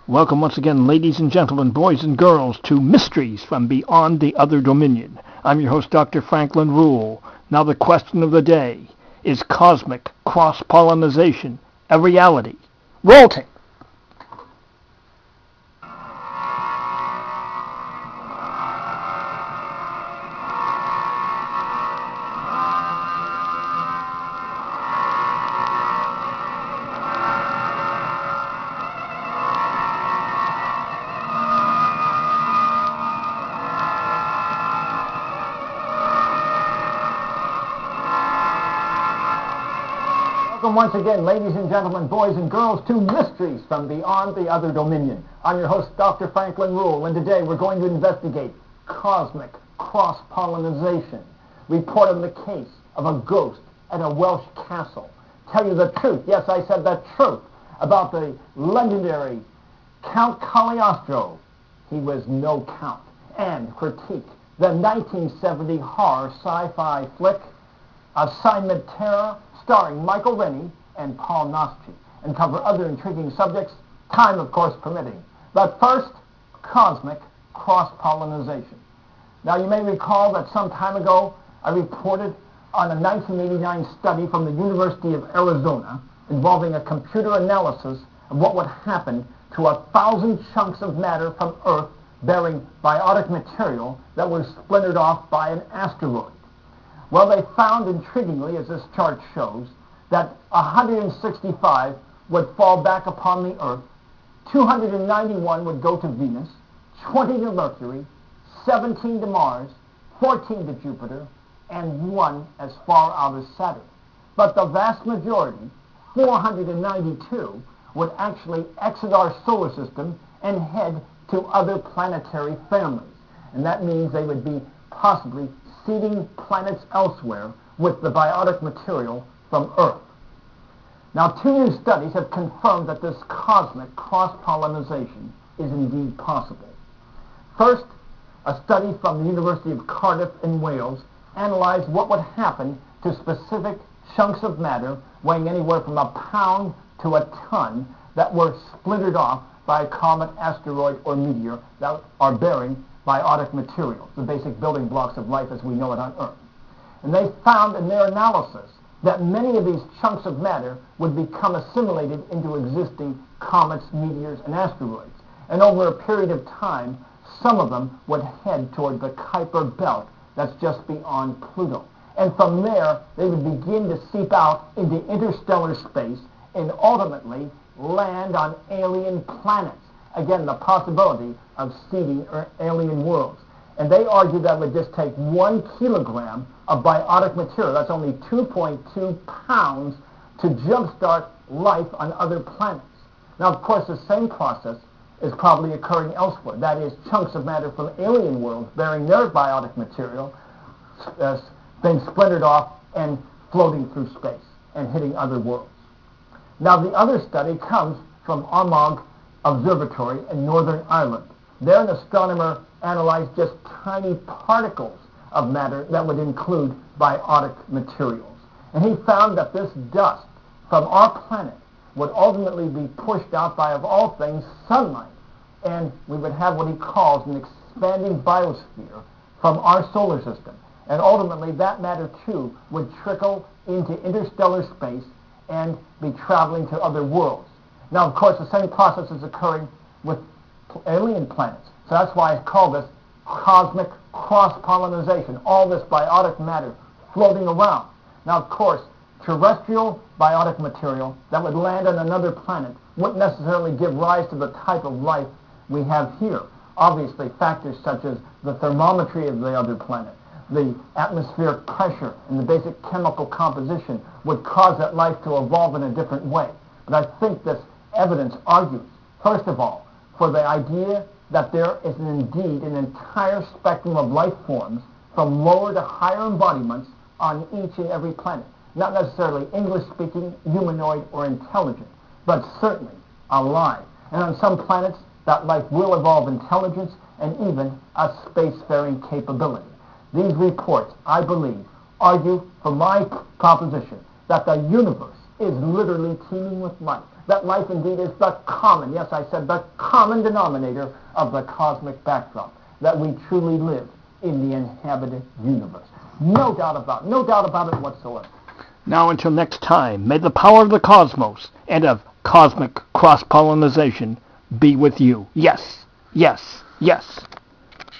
Welcome once again, ladies and gentlemen, boys and girls, to Mysteries from Beyond the Other Dominion. I'm your host, Dr. Franklin Ruehl. Now the question of the day, is cosmic cross-pollinization a reality? Roll tape! Welcome once again, ladies and gentlemen, boys and girls, to Mysteries from Beyond the Other Dominion. I'm your host, Dr. Franklin Ruehl, and today we're going to investigate cosmic cross-pollinization, report on the case of a ghost at a Welsh castle, tell you the truth, yes, I said the truth, about the legendary Count Cagliostro. He was no count, and critique the 1970 horror sci-fi flick, Assignment Terror, starring Michael Rennie and Paul Nostri, and cover other intriguing subjects, time of course permitting. But first, cosmic cross-pollinization. Now you may recall that some time ago I reported on a 1989 study from the University of Arizona involving a computer analysis of what would happen to 1,000 chunks of matter from Earth bearing biotic material that were splintered off by an asteroid. Well, they found, intriguingly, as this chart shows, that 165 would fall back upon the Earth, 291 would go to Venus, 20 to Mercury, 17 to Mars, 14 to Jupiter, and 1 as far out as Saturn. But the vast majority, 492, would actually exit our solar system and head to other planetary families. And that means they would be possibly seeding planets elsewhere with the biotic material from Earth. Now, 2 new studies have confirmed that this cosmic cross-pollinization is indeed possible. First, a study from the University of Cardiff in Wales analyzed what would happen to specific chunks of matter weighing anywhere from a pound to a ton that were splintered off by a comet, asteroid, or meteor that are bearing biotic materials, the basic building blocks of life as we know it on Earth. And they found in their analysis that many of these chunks of matter would become assimilated into existing comets, meteors, and asteroids. And over a period of time, some of them would head toward the Kuiper Belt that's just beyond Pluto. And from there, they would begin to seep out into interstellar space and ultimately land on alien planets. Again, the possibility of seeding alien worlds. And they argue that it would just take 1 kilogram of biotic material, that's only 2.2 pounds, to jumpstart life on other planets. Now, of course, the same process is probably occurring elsewhere. That is, chunks of matter from alien worlds bearing their biotic material being splintered off and floating through space and hitting other worlds. Now, the other study comes from Armagh Observatory in Northern Ireland. There, an astronomer analyzed just tiny particles of matter that would include biotic materials. And he found that this dust from our planet would ultimately be pushed out by, of all things, sunlight. And we would have what he calls an expanding biosphere from our solar system. And ultimately, that matter, too, would trickle into interstellar space and be traveling to other worlds. Now, of course, the same process is occurring with alien planets. So that's why I call this cosmic cross-pollinization, all this biotic matter floating around. Now, of course, terrestrial biotic material that would land on another planet wouldn't necessarily give rise to the type of life we have here. Obviously, factors such as the thermometry of the other planet, the atmospheric pressure, and the basic chemical composition would cause that life to evolve in a different way. But I think this evidence argues, first of all, for the idea that there is indeed an entire spectrum of life forms from lower to higher embodiments on each and every planet. Not necessarily English-speaking, humanoid, or intelligent, but certainly alive. And on some planets, that life will evolve intelligence and even a spacefaring capability. These reports, I believe, argue for my proposition that the universe is literally teeming with life. That life indeed is the common, yes, I said the common denominator of the cosmic backdrop. That we truly live in the inhabited universe. No doubt about it whatsoever. Now until next time, may the power of the cosmos and of cosmic cross-pollinization be with you. Yes, yes, yes.